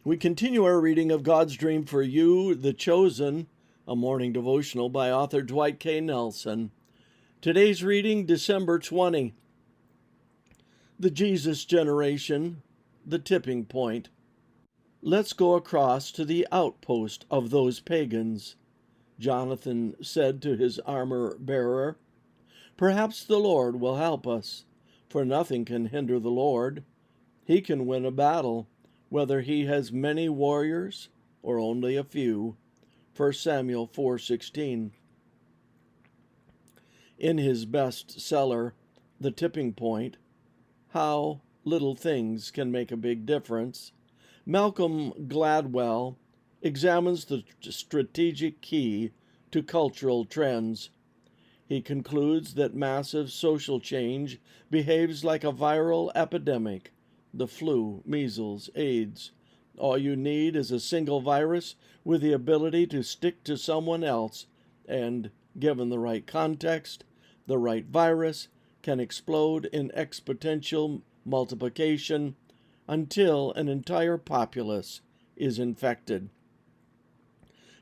We continue our reading of God's Dream for You, The Chosen, a morning devotional by author Dwight K. Nelson. Today's reading, December 20. The Jesus Generation, The Tipping Point. Let's go across to the outpost of those pagans, Jonathan said to his armor-bearer. Perhaps the Lord will help us, for nothing can hinder the Lord. He can win a battle, whether he has many warriors or only a few. 1 Samuel 4:16. In his bestseller, The Tipping Point, How Little Things Can Make a Big Difference, Malcolm Gladwell examines the strategic key to cultural trends. He concludes that massive social change behaves like a viral epidemic. The flu, measles, AIDS. All you need is a single virus with the ability to stick to someone else, and, given the right context, the right virus can explode in exponential multiplication until an entire populace is infected.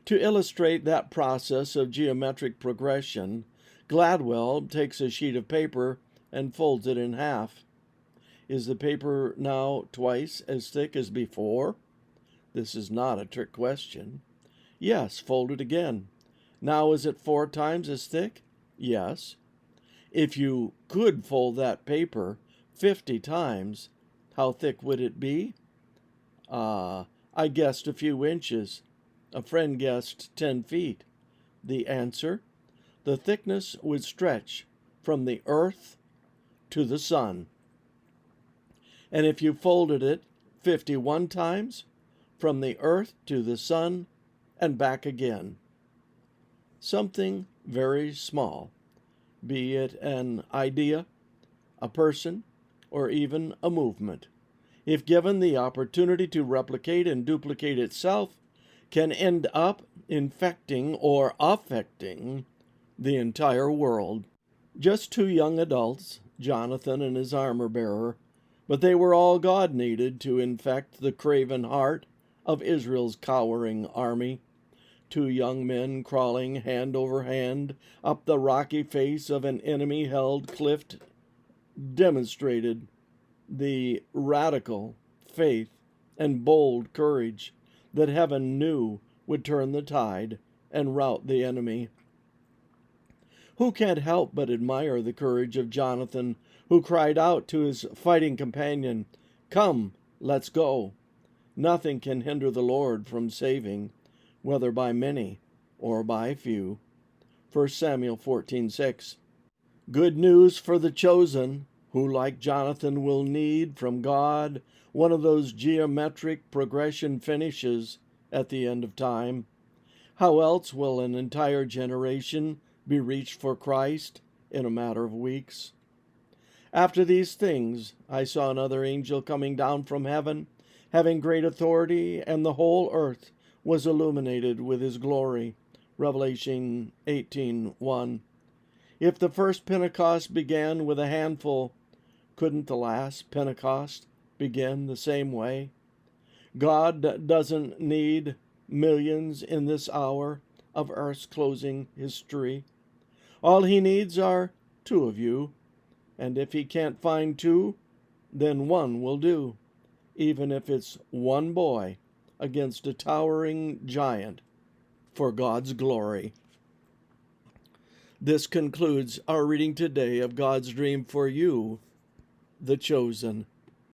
To illustrate that process of geometric progression, Gladwell takes a sheet of paper and folds it in half. Is the paper now twice as thick as before? This is not a trick question. Yes, fold it again. Now is it 4 times as thick? Yes. If you could fold that paper 50 times, how thick would it be? I guessed a few inches. A friend guessed 10 feet. The answer? The thickness would stretch from the earth to the sun. And if you folded it 51 times, from the earth to the sun and back again. Something very small, be it an idea, a person, or even a movement, if given the opportunity to replicate and duplicate itself, can end up infecting or affecting the entire world. Just 2 young adults, Jonathan and his armor-bearer, but they were all God needed to infect the craven heart of Israel's cowering army. 2 young men crawling hand over hand up the rocky face of an enemy-held cliff demonstrated the radical faith and bold courage that heaven knew would turn the tide and rout the enemy. Who can't help but admire the courage of Jonathan, who cried out to his fighting companion, "Come, let's go." Nothing can hinder the Lord from saving, whether by many or by few. 1 Samuel 14:6. Good news for the chosen, who like Jonathan will need from God one of those geometric progression finishes at the end of time. How else will an entire generation be reached for Christ in a matter of weeks? After these things, I saw another angel coming down from heaven, having great authority, and the whole earth was illuminated with his glory. Revelation 18:1. If the first Pentecost began with a handful, couldn't the last Pentecost begin the same way? God doesn't need millions in this hour of earth's closing history. All he needs are 2 of you, and if he can't find 2, then 1 will do, even if it's 1 boy against a towering giant for God's glory. This concludes our reading today of God's Dream for You, The Chosen.